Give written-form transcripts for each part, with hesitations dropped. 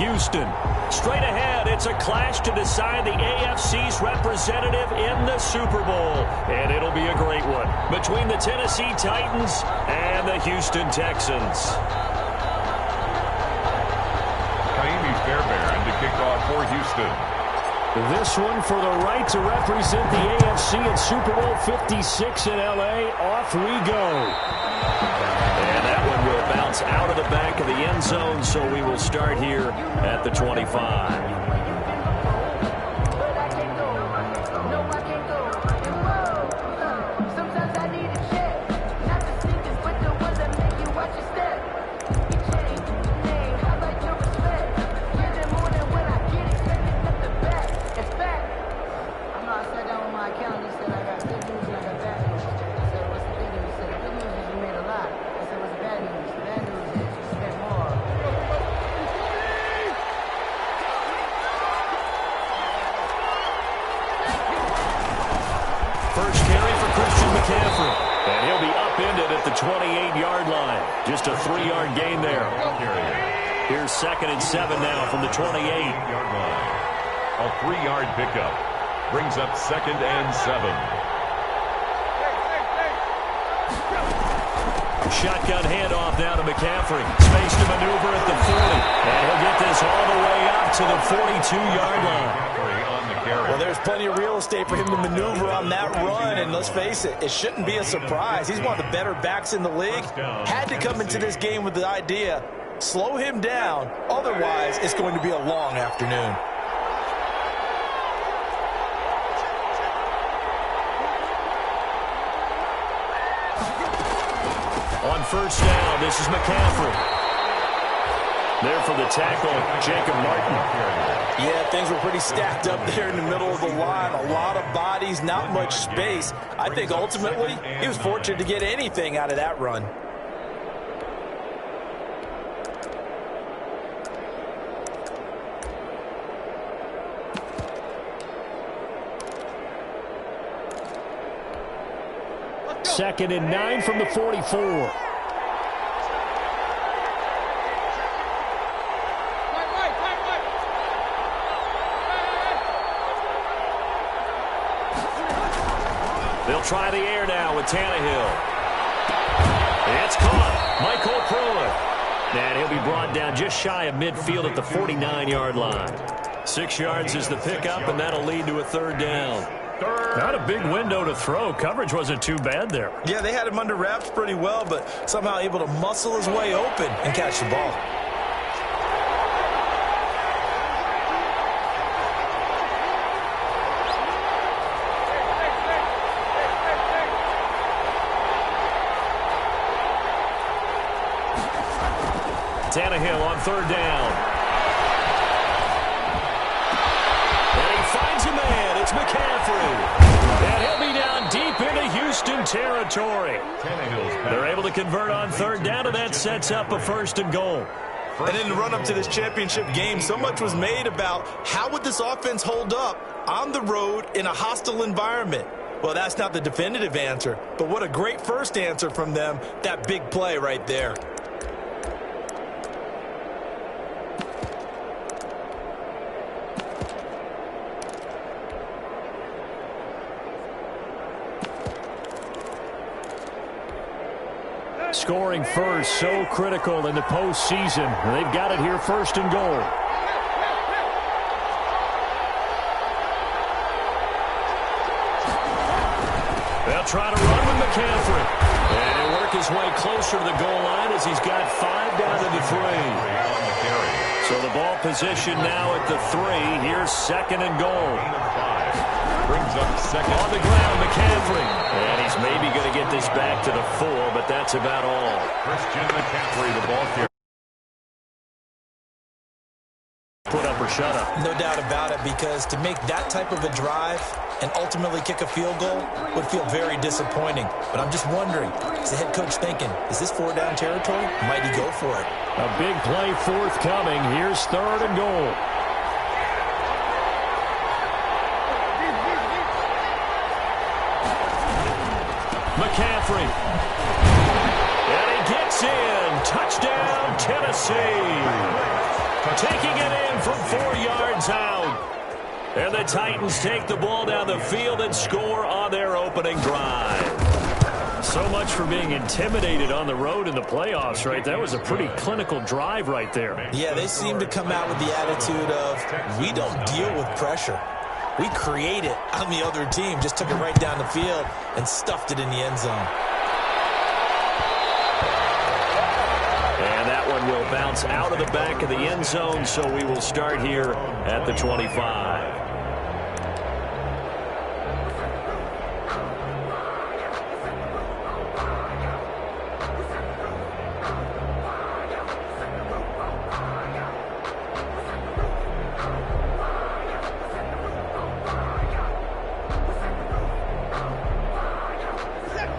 Houston. Straight ahead, it's a clash to decide the AFC's representative in the Super Bowl. And it'll be a great one between the Tennessee Titans and the Houston Texans. Ka'imi Fairbairn to kick off for Houston. This one for the right to represent the AFC at Super Bowl 56 in L.A. Off we go. And that one will bounce out of the back of the end zone, so we will start here at the 25. First carry for Christian McCaffrey. And he'll be upended at the 28-yard line. Just a 3-yard gain there. Here's 2nd and 7 now from the 28-yard line. A 3-yard pickup brings up 2nd and 7. Shotgun handoff now to McCaffrey. Space to maneuver at the 40. And he'll get this all the way up to the 42-yard line. Well, there's plenty of real estate for him to maneuver on that run, and let's face it, it shouldn't be a surprise. He's one of the better backs in the league. Had to come into this game with the idea, slow him down, otherwise it's going to be a long afternoon. On first down, this is McCaffrey. There for the tackle, Jacob Martin. Yeah, things were pretty stacked up there in the middle of the line. A lot of bodies, not much space. I think ultimately he was fortunate to get anything out of that run. Second and 9 from the 44. They'll try the air now with Tannehill. It's caught. Michael Pruitt. And he'll be brought down just shy of midfield at the 49-yard line. 6 yards is the pickup, and that'll lead to a 3rd down. Not a big window to throw. Coverage wasn't too bad there. Yeah, they had him under wraps pretty well, but somehow able to muscle his way open and catch the ball. Tannehill on 3rd down. And he finds a man. It's McCaffrey. And he'll be down deep into Houston territory. They're able to convert on 3rd down, and that sets up a 1st and goal. And in the run-up to this championship game, so much was made about how would this offense hold up on the road in a hostile environment. Well, that's not the definitive answer, but what a great first answer from them, that big play right there. Scoring first, so critical in the postseason. They've got it here, 1st and goal. They'll try to run with McCaffrey. And he'll work his way closer to the goal line as he's got 5 down to the 3. So the ball position now at the 3. Here's 2nd and goal. Brings up 2nd. On the ground, McCaffrey. And he's maybe going to get this back to the 4, but that's about all. Christian McCaffrey, the ball carrier. Put up or shut up. No doubt about it, because to make that type of a drive and ultimately kick a field goal would feel very disappointing. But I'm just wondering, is the head coach thinking, is this 4-down territory? Might he go for it? A big play forthcoming. Here's 3rd and goal. McCaffrey. And he gets in. Touchdown, Tennessee. Taking it in from 4 yards out. And the Titans take the ball down the field and score on their opening drive. So much for being intimidated on the road in the playoffs, right? That was a pretty clinical drive right there. Yeah, they seem to come out with the attitude of, we don't deal with pressure. We create it on the other team. Just took it right down the field and stuffed it in the end zone. And that one will bounce out of the back of the end zone, so we will start here at the 25.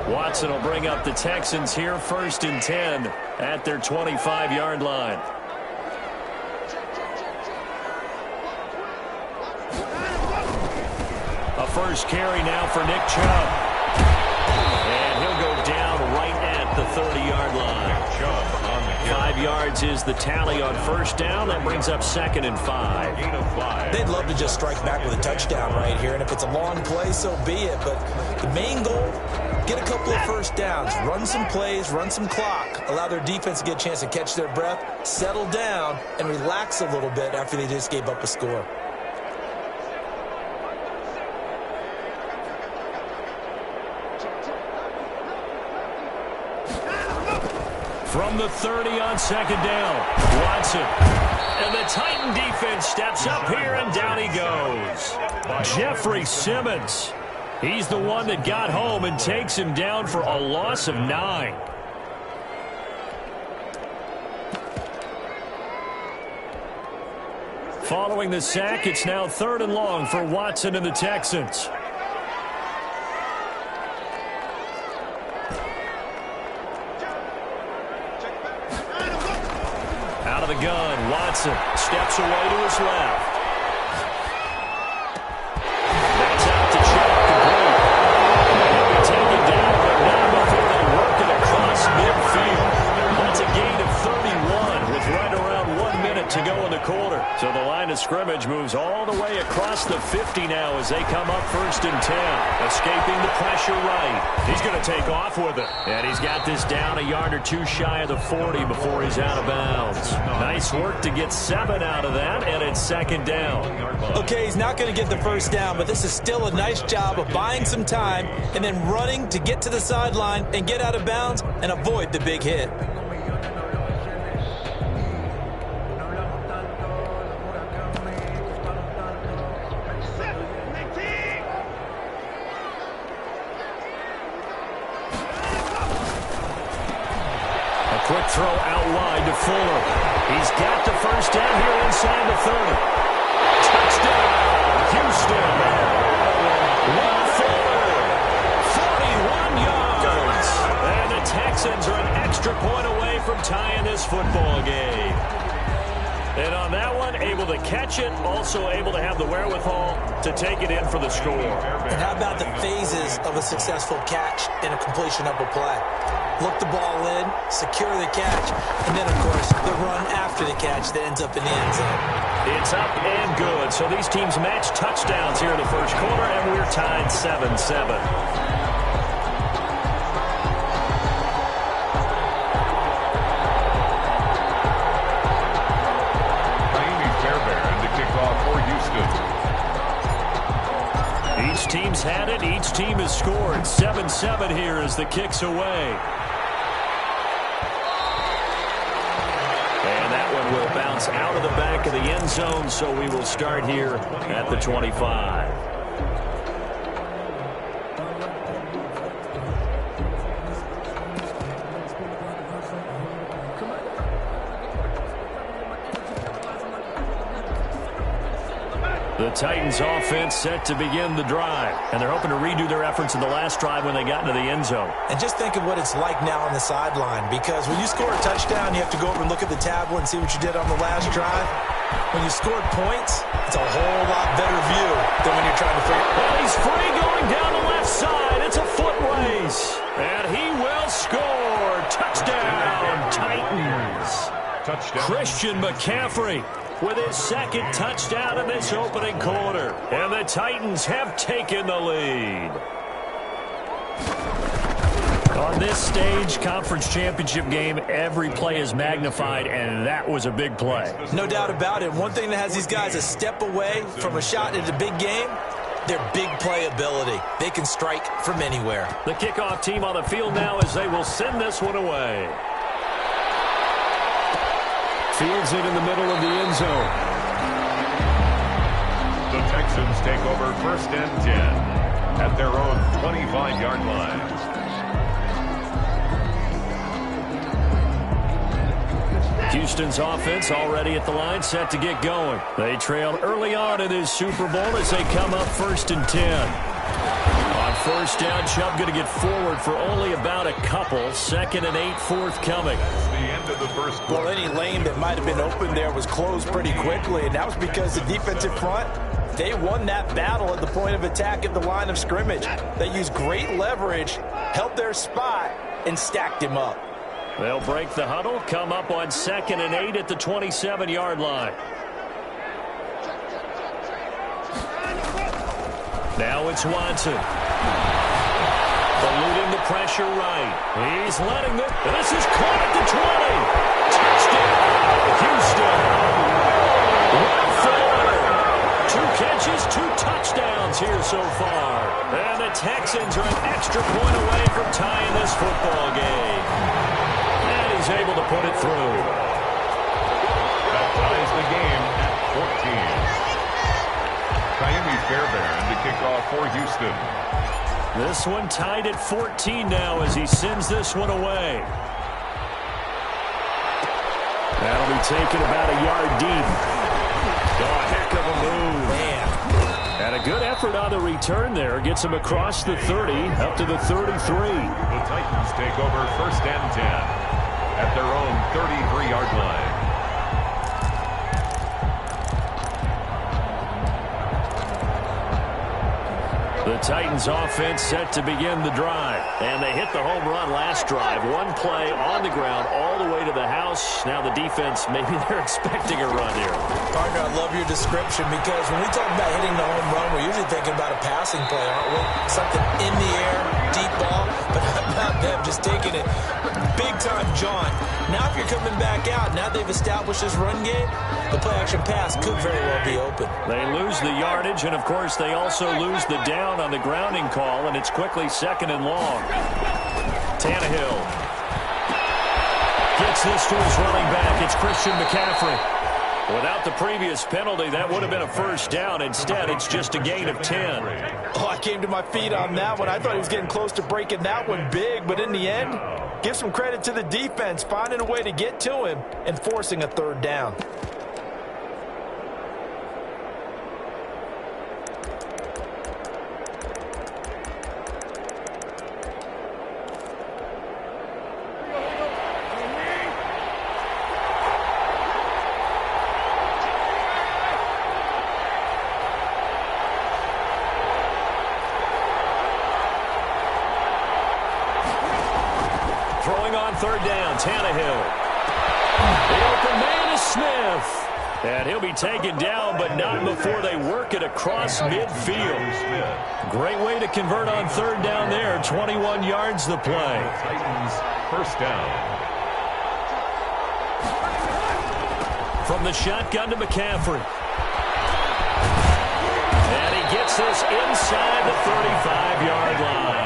Watson will bring up the Texans here, 1st and 10 at their 25-yard line. A first carry now for Nick Chubb. And he'll go down right at the 30-yard line. 5 yards is the tally on first down. That brings up 2nd and 5. They'd love to just strike back with a touchdown right here, and if it's a long play, so be it. But the main goal, get a couple of first downs, run some plays, run some clock, allow their defense to get a chance to catch their breath, settle down, and relax a little bit after they just gave up a score. From the 30 on 2nd down, Watson. And the Titan defense steps up here, and down he goes. Jeffrey Simmons. He's the one that got home and takes him down for a loss of 9. Following the sack, it's now 3rd and long for Watson and the Texans. Out of the gun, Watson steps away to his left. That's out to Chubb, complete. He'll be taken down, but not before they work it across midfield. That's a gain of 31 with right around 1 minute to go in the quarter. So the line of scrimmage moves all the way across the 50 now as they come up 1st and 10. Escaping the pressure right. He's going to take off with it. And he's got this down a yard or two shy of the 40 before he's out of bounds. Nice work to get 7 out of that, and it's 2nd down. Okay, he's not going to get the first down, but this is still a nice job of buying some time and then running to get to the sideline and get out of bounds and avoid the big hit. Quick throw out wide to Fuller. He's got the first down here inside the 30. Touchdown, Houston. Will Fuller, 41 yards. And the Texans are an extra point away from tying this football game. And on that one, able to catch it, also able to have the wherewithal to take it in for the score. And how about the phases of a successful catch and a completion of a play? Look the ball in, secure the catch, and then, of course, the run after the catch that ends up in the end zone. It's up and good. So these teams match touchdowns here in the first quarter, and we're tied 7-7. Each team's had it. Each team has scored. 7-7 here as the kick's away. And that one will bounce out of the back of the end zone, so we will start here at the 25. The Titans offense set to begin the drive, and they're hoping to redo their efforts in the last drive when they got into the end zone. And just think of what it's like now on the sideline, because when you score a touchdown, you have to go over and look at the tablet and see what you did on the last drive. When you scored points, it's a whole lot better view than when you're trying to figure it out. Well, he's free going down the left side. It's a foot race, and he will score. Touchdown, Titans. Touchdown. Christian McCaffrey with his second touchdown in this opening quarter. And the Titans have taken the lead. On this stage, conference championship game, every play is magnified, and that was a big play. No doubt about it. One thing that has these guys a step away from a shot at a big game, their big play ability. They can strike from anywhere. The kickoff team on the field now as they will send this one away. Fields it in the middle of the end zone. The Texans take over 1st and 10 at their own 25-yard line. Houston's offense already at the line, set to get going. They trailed early on in this Super Bowl as they come up 1st and 10. On 1st down, Chubb going to get forward for only about a couple. 2nd and 8 forthcoming. That's the end of the first quarter. Well, any lane that might have been open there was closed pretty quickly, and that was because the defensive front, they won that battle at the point of attack at the line of scrimmage. They used great leverage, held their spot, and stacked him up. They'll break the huddle, come up on 2nd and 8 at the 27-yard line. Now it's Watson. Eluding the pressure right. He's letting it. This is caught at the 20. Touchdown, Houston. 2 catches, 2 touchdowns here so far. And the Texans are an extra point away from tying this football game. And he's able to put it through. That ties the game at 14. Ka'imi Fairbairn to kick off for Houston. This one tied at 14 now as he sends this one away. That'll be taken about a yard deep. Oh, a heck of a move. Man. And a good effort on the return there. Gets him across the 30, up to the 33. The Titans take over 1st and 10 at their own 33-yard line. The Titans offense set to begin the drive. And they hit the home run last drive. One play on the ground all the way to the house. Now the defense, maybe they're expecting a run here. Partner, I love your description because when we talk about hitting the home run, we're usually thinking about a passing play, aren't we? Something in the air, deep ball, but how about them just taking it big time, John. Now if you're coming back out, now they've established this run game, the play-action pass could very well be open. They lose the yardage, and, of course, they also lose the down on the grounding call, and it's quickly 2nd and long. Tannehill gets this to his running back. It's Christian McCaffrey. Without the previous penalty, that would have been a 1st down. Instead, it's just a gain of 10. Oh, I came to my feet on that one. I thought he was getting close to breaking that one big, but in the end, give some credit to the defense, finding a way to get to him and forcing a 3rd down. Throwing on 3rd down, Tannehill. The open man is Smith. And he'll be taken down, but not before they work it across midfield. Great way to convert on 3rd down there. 21 yards the play. Titans 1st down. From the shotgun to McCaffrey. And he gets this inside the 35-yard line.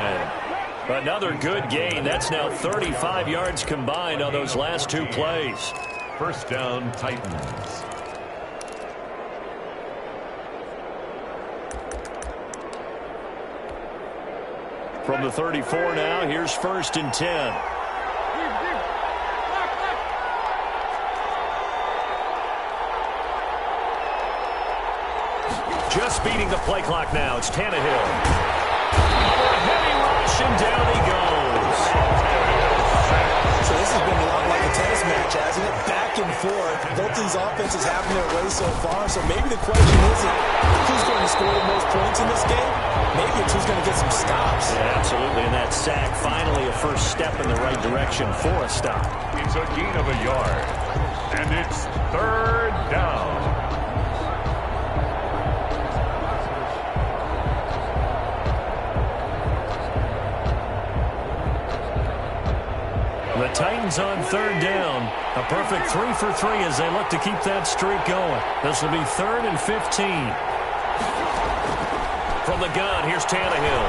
Another good gain. That's now 35 yards combined on those last 2 plays. 1st down, Titans. From the 34 now, here's 1st and 10. Just beating the play clock now. It's Tannehill. Heavy rush, and down he goes. So this has been a lot like a tennis match, hasn't it? Back and forth. Both these offenses having their way so far. So maybe the question isn't who's going to score the most points in this game. Maybe it's who's going to get some stops. Yeah, absolutely. And that sack, finally a first step in the right direction for a stop. It's a gain of a yard. And it's third down. The Titans on third down. A perfect 3 for 3 as they look to keep that streak going. This will be 3rd and 15. From the gun, here's Tannehill.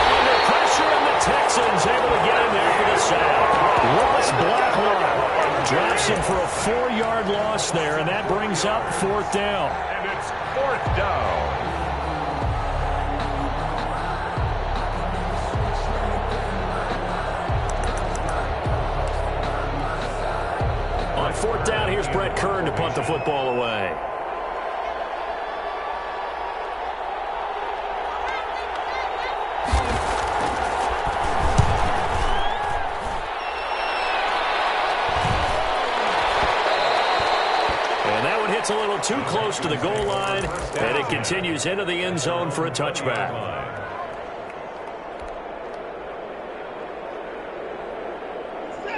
Under pressure, and the Texans able to get in there for the sack. Ross Blacklock drops him for a 4-yard loss there, and that brings up 4th down. And it's 4th down. On 4th down, here's Brett Kern to punt the football away. And that one hits a little too close to the goal line, and it continues into the end zone for a touchback.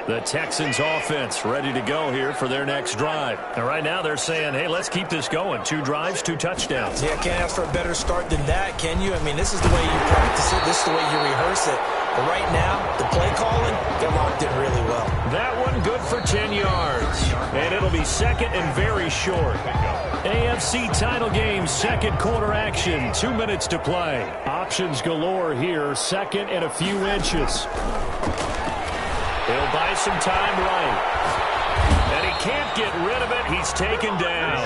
The Texans offense ready to go here for their next drive. And right now they're saying, hey, let's keep this going. 2 drives, 2 touchdowns. Yeah, can't ask for a better start than that, can you? I mean, this is the way you practice it. This is the way you rehearse it. But right now, the play calling, they're locked in really well. That one good for 10 yards. And it'll be 2nd and very short. AFC title game, 2nd quarter action. 2 minutes to play. Options galore here. 2nd and a few inches. He'll buy some time right. And he can't get rid of it. He's taken down.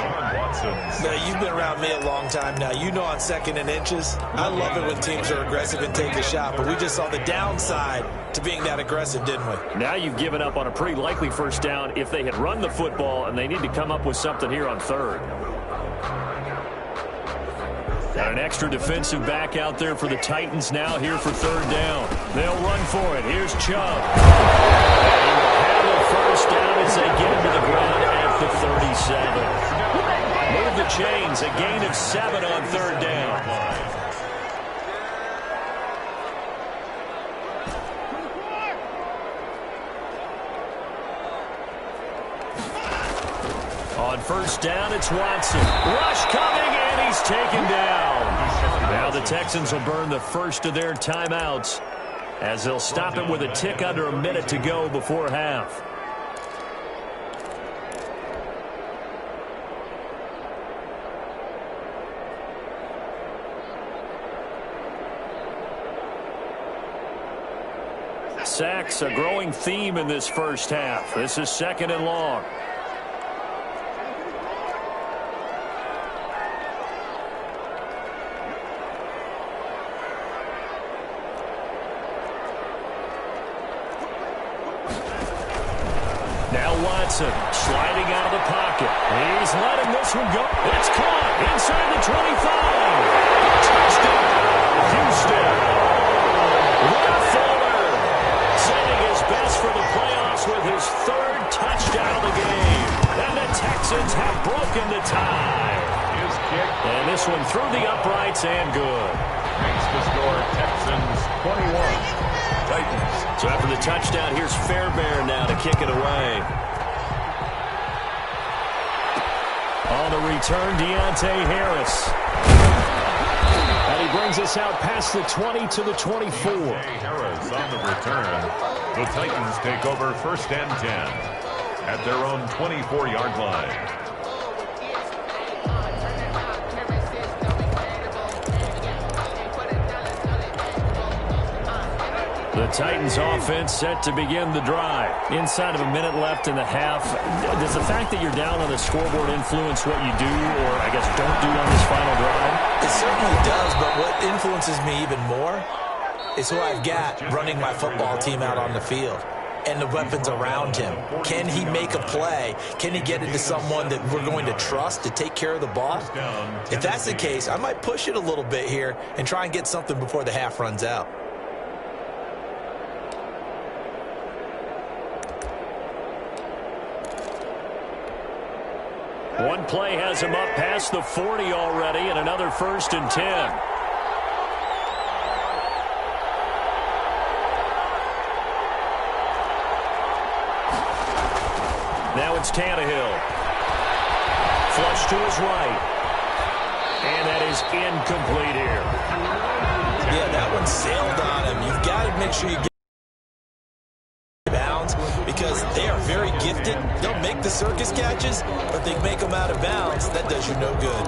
Now, you've been around me a long time now. You know on 2nd and inches, I love it when teams are aggressive and take a shot. But we just saw the downside to being that aggressive, didn't we? Now you've given up on a pretty likely 1st down if they had run the football, and they need to come up with something here on 3rd. Got an extra defensive back out there for the Titans now here for 3rd down. They'll run for it. Here's Chubb. And he will have a 1st down as they get him to the ground at the 37. Move the chains. A gain of 7 on 3rd down. On 1st down, it's Watson. Rush coming, and he's taken down. Now the Texans will burn the first of their timeouts as they'll stop it with a tick under a minute to go before half. Sacks, a growing theme in this first half. This is 2nd and long. Watson sliding out of the pocket. He's letting this one go. It's caught inside the 25. Touchdown, Houston. Will Fuller saving his best for the playoffs with his 3rd touchdown of the game. And the Texans have broken the tie. His kick. And this one through the uprights and good. Makes the score Texans 21. Titans. So after the touchdown, here's Fairbairn now to kick it away. On the return, Deontay Harris. And he brings us out past the 20 to the 24. Deontay Harris on the return. The Titans take over 1st and 10 at their own 24-yard line. The Titans offense set to begin the drive. Inside of a minute left in the half. Does the fact that you're down on the scoreboard influence what you do, or I guess don't do on this final drive? It certainly does, but what influences me even more is who I've got running my football team out on the field and the weapons around him. Can he make a play? Can he get into someone that we're going to trust to take care of the ball? If that's the case, I might push it a little bit here and try and get something before the half runs out. One play has him up past the 40 already, and another 1st and 10. it's Tannehill. Flush to his right. And that is incomplete here. Yeah, that one sailed on him. You've got to make sure you get bounds because they are very gifted. They'll make the circus catches, but they make them out of bounds. That does you no good.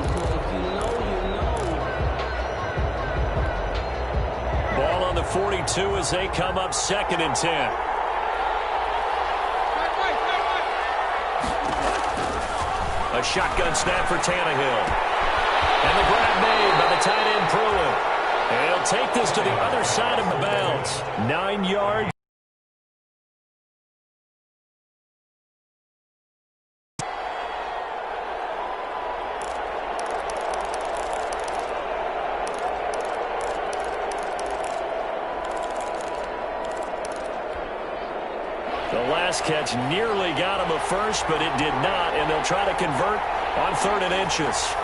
Ball on the 42 as they come up 2nd and 10. A shotgun snap for Tannehill. And the grab made by the tight end Pruitt. And he'll take this to the other side of the bounce. 9 yards. The last catch nearly got him a first, but it did not. And they'll try to convert on 3rd and inches.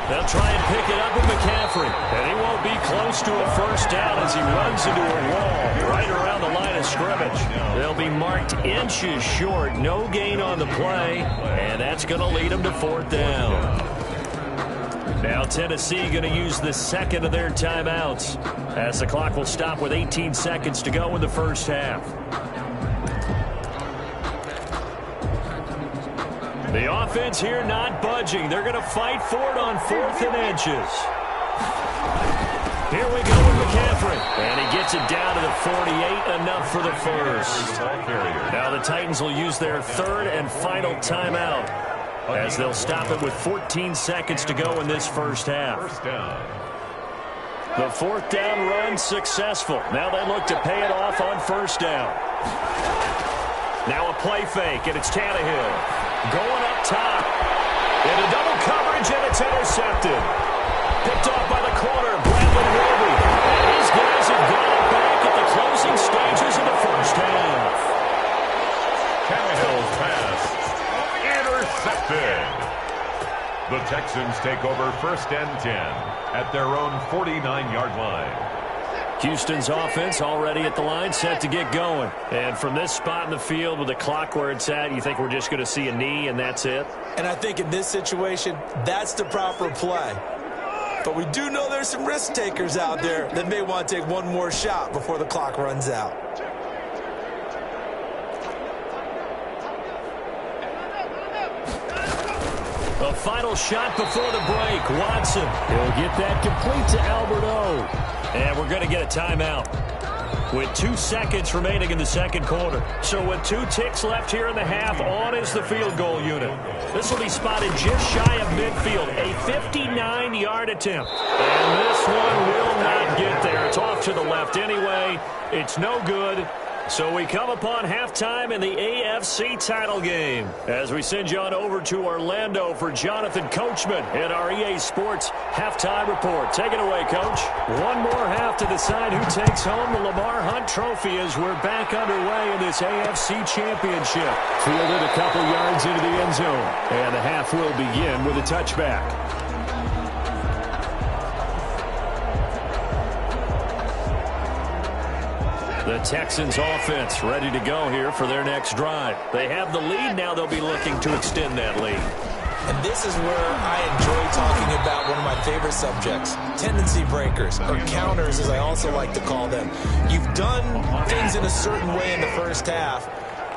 They'll try and pick it up with McCaffrey. And he won't be close to a first down as he runs into a wall right around the line of scrimmage. They'll be marked inches short. No gain on the play. And that's going to lead them to 4th down. Now Tennessee going to use the 2nd of their timeouts as the clock will stop with 18 seconds to go in the first half. The offense here not budging. They're going to fight for it on 4th and inches. Here we go with McCaffrey. And he gets it down to the 48, enough for the first. Now the Titans will use their 3rd and final timeout as they'll stop it with 14 seconds to go in this first half. The 4th down run successful. Now they look to pay it off on 1st down. Now a play fake, and it's Tannehill. Going up top. Into double coverage, and it's intercepted. Picked off by the corner, Brandon Roby. And these guys have got it back at the closing stages of the first half. Tannehill's pass intercepted. The Texans take over 1st and 10 at their own 49-yard line. Houston's offense already at the line, set to get going. And from this spot in the field with the clock where it's at, you think we're just going to see a knee and that's it? And I think in this situation, that's the proper play. But we do know there's some risk takers out there that may want to take one more shot before the clock runs out. A final shot before the break. Watson. He'll get that complete to Albert O. And we're going to get a timeout with 2 seconds remaining in the 2nd quarter. So with 2 ticks left here in the half, on is the field goal unit. This will be spotted just shy of midfield. A 59-yard attempt. And this one will not get there. It's off to the left anyway. It's no good. So we come upon halftime in the AFC title game as we send you on over to Orlando for Jonathan Coachman in our EA Sports halftime report. Take it away, Coach. One more half to decide who takes home the Lamar Hunt Trophy as we're back underway in this AFC Championship. Fielded a couple yards into the end zone, and the half will begin with a touchback. The Texans offense ready to go here for their next drive. They have the lead. Now they'll be looking to extend that lead. And this is where I enjoy talking about one of my favorite subjects, tendency breakers, or counters as I also like to call them. You've done things in a certain way in the first half,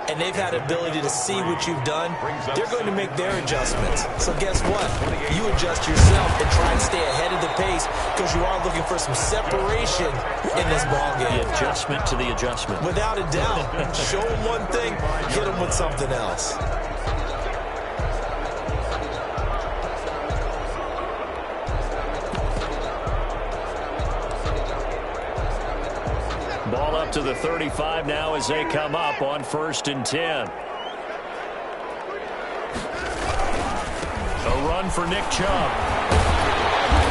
and they've had ability to see what you've done. They're going to make their adjustments. So guess what? You adjust yourself and try and stay ahead of the pace because you are looking for some separation in this ballgame. The adjustment to the adjustment. Without a doubt. Show them one thing, hit them with something else. Ball up to the 35 now as they come up on 1st and 10. A run for Nick Chubb.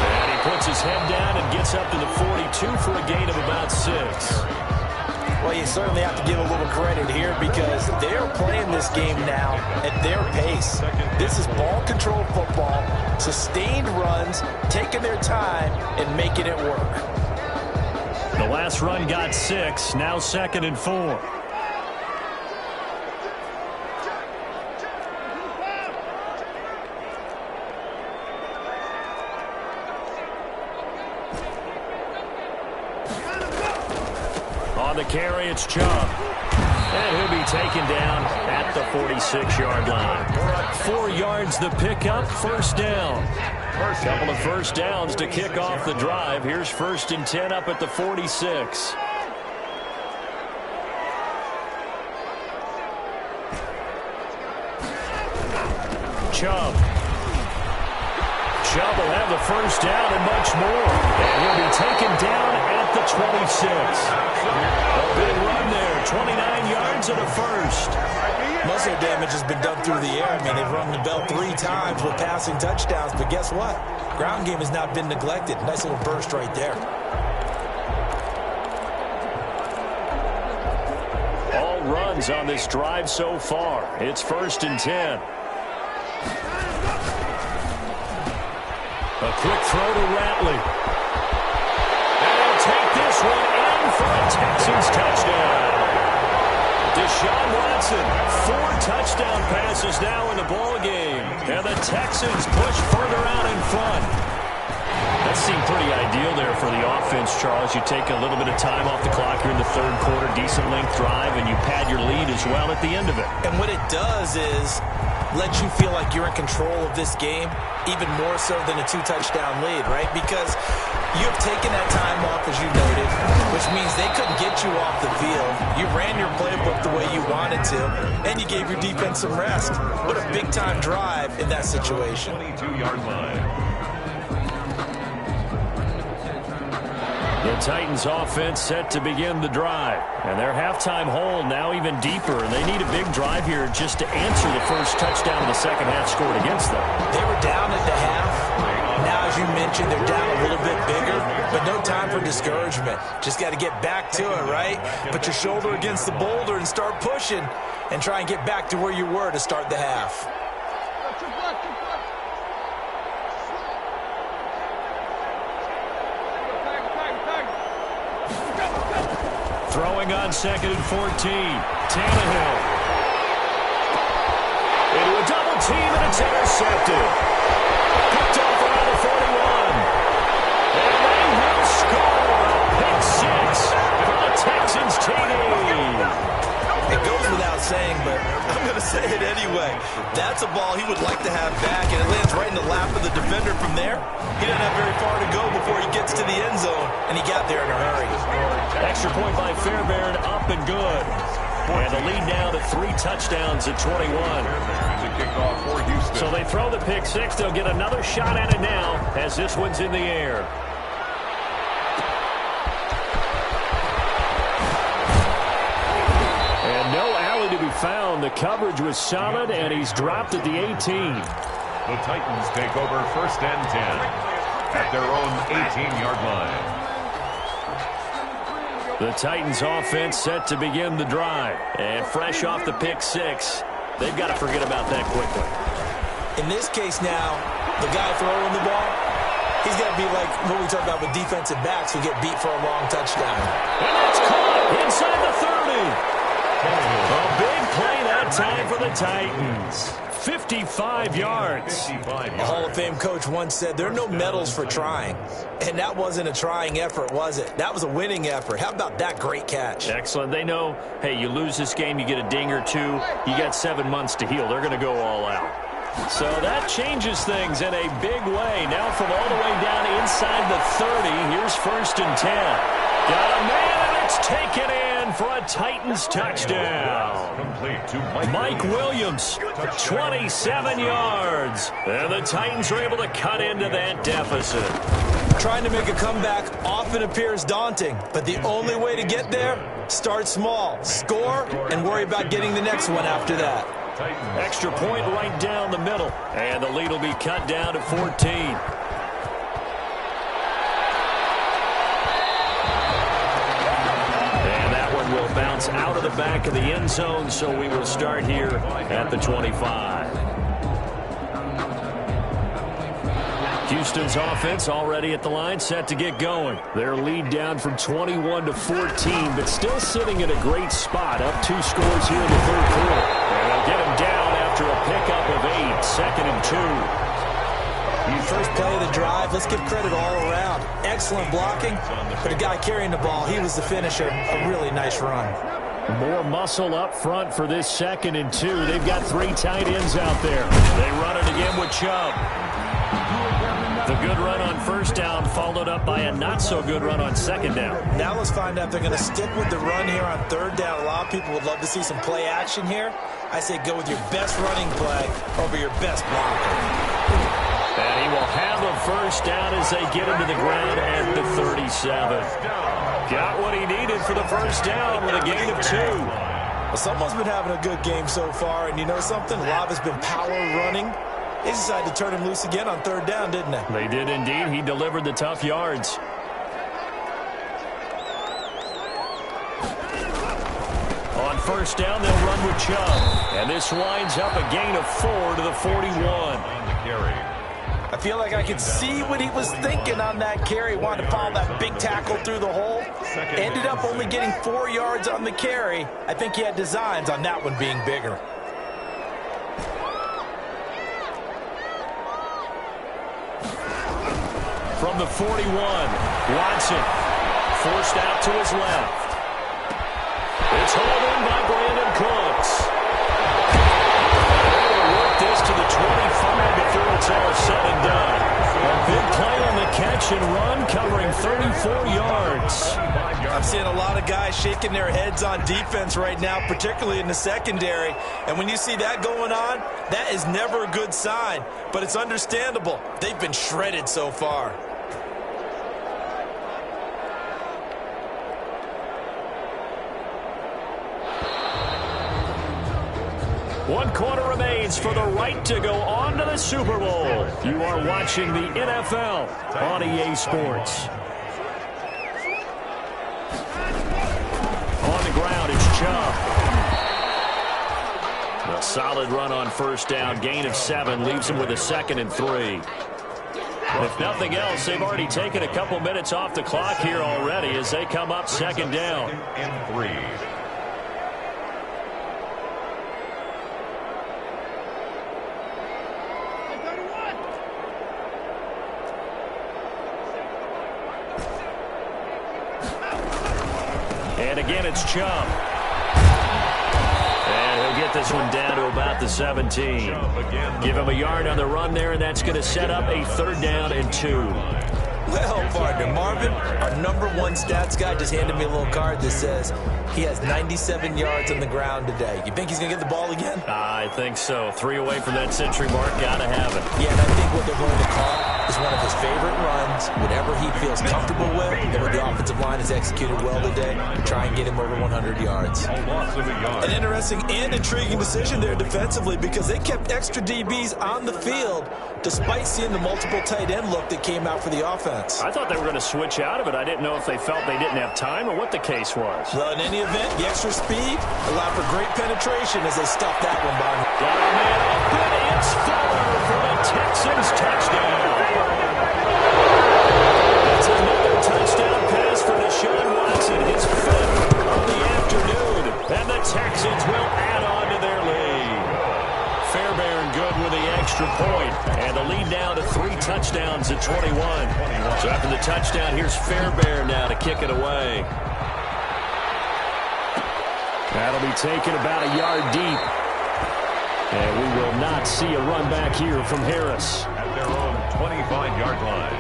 And he puts his head down and gets up to the 42 for a gain of about 6. Well, you certainly have to give a little credit here because they're playing this game now at their pace. This is ball control football, sustained runs, taking their time and making it work. The last run got 6, now 2nd and 4. On the carry, it's Chubb. And he'll be taken down at the 46-yard line. 4 yards the pickup, first down. Couple of first downs to kick off the drive. Here's 1st and 10 up at the 46. Chubb. Chubb will have the first down and much more. And he'll be taken down at the 26. A big run there, 29 yards and a first. Most of their damage has been done through the air. I mean, they've rung the bell 3 times with passing touchdowns, but guess what? Ground game has not been neglected. Nice little burst right there. All runs on this drive so far. It's 1st and 10. A quick throw to Ratley. And he'll take this one in for a Texans touchdown. Deshaun Watson, 4 touchdown passes now in the ball game. And the Texans push further out in front. That seemed pretty ideal there for the offense, Charles. You take a little bit of time off the clock here in the 3rd quarter, decent length drive, and you pad your lead as well at the end of it. And what it does is let you feel like you're in control of this game, even more so than a 2-touchdown lead, right? Because you have taken that time off, as you noted, which means they couldn't get you off the field. You ran your playbook the way you wanted to, and you gave your defense some rest. What a big-time drive in that situation. 22-yard line. The Titans offense set to begin the drive. And their halftime hole now even deeper. And they need a big drive here just to answer the first touchdown of the second half scored against them. They were down at the half. Now, as you mentioned, they're down a little bit bigger. But no time for discouragement. Just got to get back to it, right? Put your shoulder against the boulder and start pushing. And try and get back to where you were to start the half. Throwing on 2nd and 14. Tannehill. Into a double team, and it's intercepted. Picked off around the 41. And they will score. Pick 6 for the Texans TD. It goes without saying, but I'm going to say it anyway. That's a ball he would like to have back, and it lands right in the lap of the defender from there. He doesn't have very far to go before he gets to the end zone, and he got there in a hurry. Extra point by Fairbairn, up and good. And the lead now to 3 touchdowns at 21. So they throw the pick 6. They'll get another shot at it now as this one's in the air. And no alley to be found. The coverage was solid, and he's dropped at the 18. The Titans take over 1st and 10 at their own 18-yard line. The Titans offense set to begin the drive. And fresh off the pick 6, they've got to forget about that quickly. In this case now, the guy throwing the ball, he's got to be like what we talk about with defensive backs who get beat for a long touchdown. And that's caught inside the 30. A big play that time for the Titans. 55 yards. A Hall of Fame coach once said there are no medals for trying. And that wasn't a trying effort, was it? That was a winning effort. How about that great catch? Excellent. They know, hey, you lose this game, you get a ding or 2. You got 7 months to heal. They're going to go all out. So that changes things in a big way. Now from all the way down inside the 30, here's 1st and 10. Got a man, and it's taken in for a Titans touchdown. Complete to Mike Williams, 27 yards. And the Titans are able to cut into that deficit. Trying to make a comeback often appears daunting, but the only way to get there, start small, score, and worry about getting the next one after that. Extra point right down the middle. And the lead will be cut down to 14. Will bounce out of the back of the end zone, so we will start here at the 25. Houston's offense already at the line, set to get going. Their lead down from 21 to 14, but still sitting in a great spot, up 2 scores here in the third quarter. And they'll get him down after a pickup of 8, 2nd and 2. First play of the drive, let's give credit all around. Excellent blocking, but the guy carrying the ball, he was the finisher. A really nice run. More muscle up front for this 2nd and 2. They've got 3 tight ends out there. They run it again with Chubb. The good run on first down followed up by a not-so-good run on 2nd down. Now let's find out if they're going to stick with the run here on 3rd down. A lot of people would love to see some play action here. I say go with your best running play over your best blocker. And he will have a first down as they get him to the ground at the 37. Got what he needed for the first down with a gain of 2. Well, someone's been having a good game so far, and you know something? Love has been power running. They decided to turn him loose again on 3rd down, didn't they? They did indeed. He delivered the tough yards. On first down, they'll run with Chubb. And this winds up a gain of 4 to the 41. On the carry. I feel like I could see what he was thinking on that carry. Wanted to follow that big tackle through the hole. Ended up only getting 4 yards on the carry. I think he had designs on that one being bigger. From the 41, Watson forced out to his left. It's hauled in by Brandon Cooks. They'll work this to the 25 before it's all said and done. A big play on the catch and run, covering 34 yards. I'm seeing a lot of guys shaking their heads on defense right now, particularly in the secondary. And when you see that going on, that is never a good sign. But it's understandable. They've been shredded so far. One quarter remains for the right to go on to the Super Bowl. You are watching the NFL on EA Sports. On the ground, it's Chubb. A solid run on first down. Gain of 7 leaves him with a 2nd and 3. If nothing else, they've already taken a couple minutes off the clock here already as they come up 2nd down. And 3. And again, it's Chubb. And he'll get this one down to about the 17. Give him a yard on the run there, and that's going to set up a 3rd down and 2. Well, partner, Marvin, our #1 stats guy just handed me a little card that says he has 97 yards on the ground today. You think he's going to get the ball again? I think so. 3 away from that century mark. Got to have it. Yeah, and I think what they're going to call is one of his favorite runs, whatever he feels comfortable with, and what the offensive line has executed well today, try and get him over 100 yards. An interesting and intriguing decision there defensively because they kept extra DBs on the field despite seeing the multiple tight end look that came out for the offense. I thought they were going to switch out of it. I didn't know if they felt they didn't have time or what the case was. Well, in any event, the extra speed allowed for great penetration as they stuffed that one by. Got a man open. It's Fuller for the Texans touchdown. That's another touchdown pass for Deshaun Watson. His 5th of the afternoon. And the Texans will add on to their lead. Fairbairn good with the extra point. And the lead now to 3 touchdowns at 21. So after the touchdown, here's Fairbairn now to kick it away. That'll be taken about a yard deep. And we will not see a run back here from Harris. At their own 25-yard line.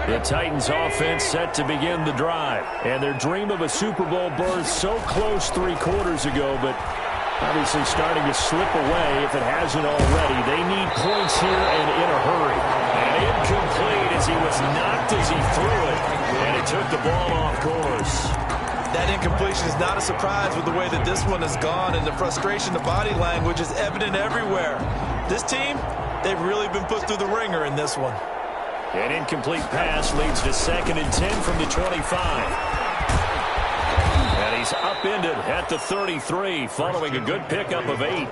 The Titans offense set to begin the drive. And their dream of a Super Bowl berth so close 3 quarters ago, but obviously starting to slip away if it hasn't already. They need points here and in a hurry. And incomplete as he was knocked as he threw it. And he took the ball off course. That incompletion is not a surprise with the way that this one has gone, and the frustration, the body language is evident everywhere. This team, they've really been put through the ringer in this one. An incomplete pass leads to 2nd and 10 from the 25. And he he's upended at the 33 following a good pickup of 8.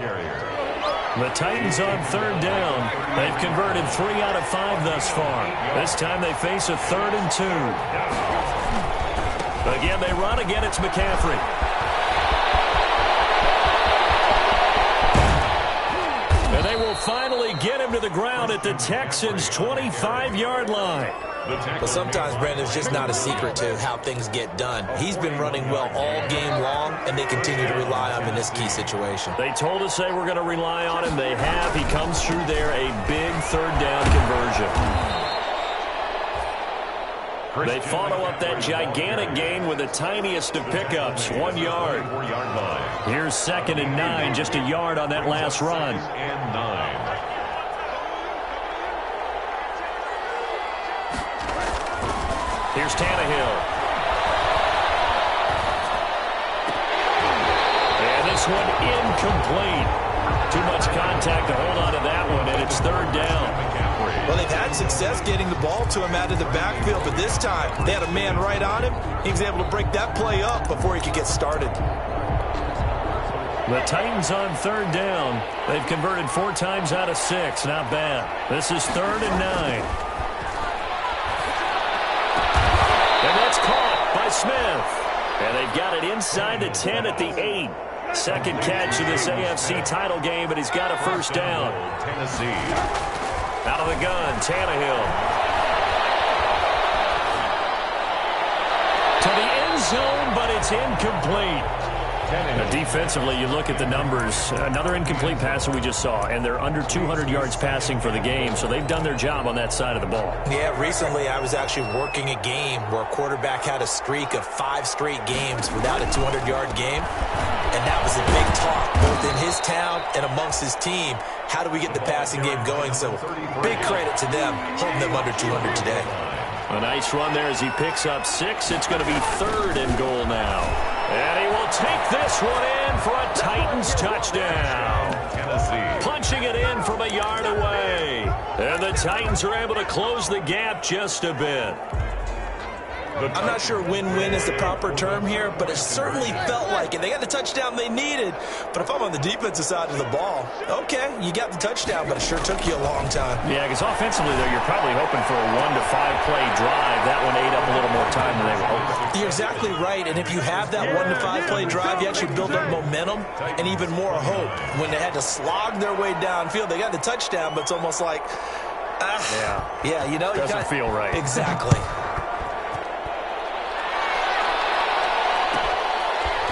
The Titans on third down. They've converted 3 out of 5 thus far. This time they face a 3rd and 2. Again, they run. Again, it's McCaffrey. And they will finally get him to the ground at the Texans' 25-yard line. But sometimes, Brandon, it's just not a secret to how things get done. He's been running well all game long, and they continue to rely on him in this key situation. They told us they were going to rely on him. They have. He comes through there, a big 3rd down conversion. They follow up that gigantic gain with the tiniest of pickups, 1 yard. Here's 2nd and 9, just a yard on that last run. Here's Tannehill. And this one incomplete. Too much contact to hold on to that one, and it's 3rd down. Well, they've had success getting the ball to him out of the backfield, but this time they had a man right on him. He was able to break that play up before he could get started. The Titans on 3rd down. They've converted 4 times out of 6. Not bad. This is 3rd and 9. And that's caught by Smith. And they've got it inside the 10 at the 8. Second catch of this AFC title game, and he's got a 1st down. Tennessee. Out of the gun, Tannehill. To the end zone, but it's incomplete. Defensively, you look at the numbers. Another incomplete pass that we just saw, and they're under 200 yards passing for the game, so they've done their job on that side of the ball. Yeah, recently I was actually working a game where a quarterback had a streak of 5 straight games without a 200-yard game, and that was a big talk, both in his town and amongst his team. How do we get the passing game going? So big credit to them, holding them under 200 today. A nice run there as he picks up 6. It's going to be 3rd and goal now. And he will take this one in for a Titans touchdown. Tennessee. Punching it in from a yard away. And the Titans are able to close the gap just a bit. I'm not sure win-win is the proper term here, but it certainly felt like it. They got the touchdown they needed, but if I'm on the defensive side of the ball, okay, you got the touchdown, but it sure took you a long time. Yeah, because offensively, though, you're probably hoping for a 1 to 5 play drive. That one ate up a little more time than they were hoping. You're exactly right, and if you have that 1 to 5 play drive, you actually build up momentum and even more hope. When they had to slog their way downfield, they got the touchdown, but it's almost like, yeah, you know, doesn't feel right. Exactly.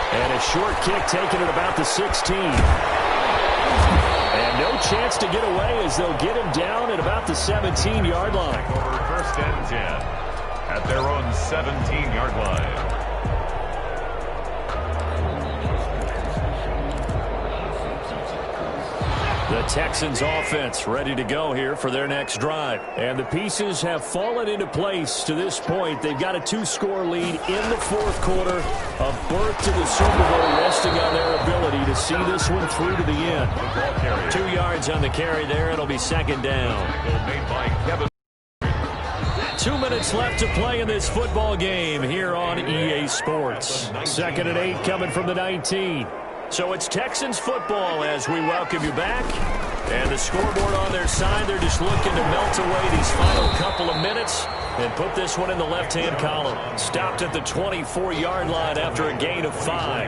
And a short kick taken at about the 16. And no chance to get away as they'll get him down at about the 17-yard line. Over 1st and 10 at their own 17-yard line. The Texans offense ready to go here for their next drive. And the pieces have fallen into place to this point. They've got a 2-score lead in the 4th quarter. A berth to the Super Bowl resting on their ability to see this one through to the end. 2 yards on the carry there. It'll be 2nd down. 2 minutes left to play in this football game here on EA Sports. 2nd and 8 coming from the 19. So it's Texans football as we welcome you back. And the scoreboard on their side, they're just looking to melt away these final couple of minutes and put this one in the left-hand column. Stopped at the 24-yard line after a gain of 5.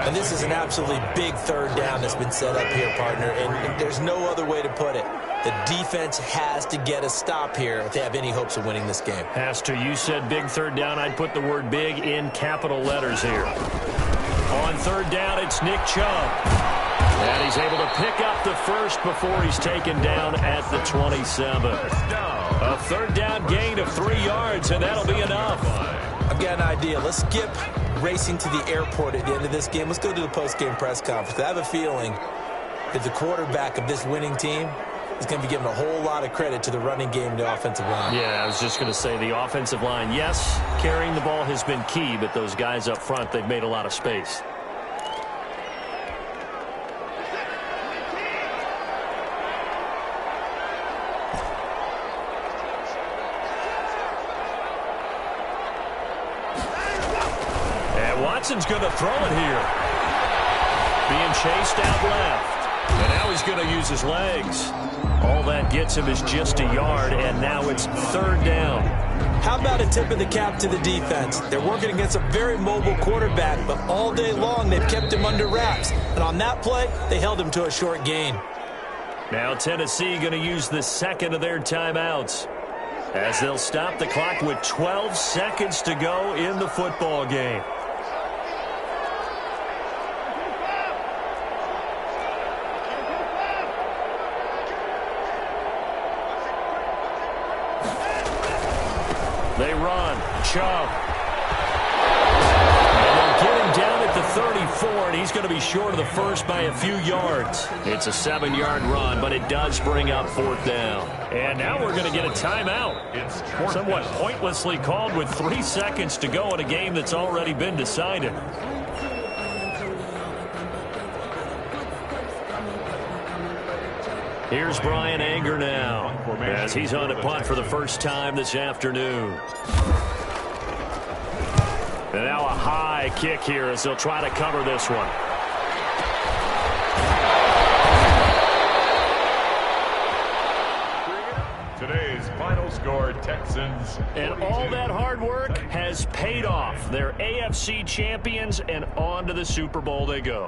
And this is an absolutely big 3rd down that's been set up here, partner, and there's no other way to put it. The defense has to get a stop here if they have any hopes of winning this game. Has to. You said big 3rd down. I'd put the word big in capital letters here. On 3rd down, it's Nick Chubb. And he's able to pick up the 1st before he's taken down at the 27. A 3rd down gain of 3 yards, and that'll be enough. I've got an idea. Let's skip racing to the airport at the end of this game. Let's go to the post-game press conference. I have a feeling that the quarterback of this winning team is going to be giving a whole lot of credit to the running game and the offensive line. Yeah, I was just going to say the offensive line, yes, carrying the ball has been key, but those guys up front, they've made a lot of space. Watson's going to throw it here. Being chased out left. And now he's going to use his legs. All that gets him is just a yard, and now it's third down. How about a tip of the cap to the defense? They're working against a very mobile quarterback, but all day long they've kept him under wraps. And on that play, they held him to a short gain. Now Tennessee going to use the second of their timeouts as they'll stop the clock with 12 seconds to go in the football game. They run. Chubb. And they'll get him down at the 34, and he's going to be short of the first by a few yards. It's a 7-yard run, but it does bring up fourth down. And now we're going to get a timeout. It's somewhat pointlessly called with 3 seconds to go in a game that's already been decided. Here's Brian Anger now as he's on a punt for the first time this afternoon. And now a high kick here as they'll try to cover this one. Today's final score, Texans. And all that hard work has paid off. They're AFC champions, and on to the Super Bowl they go.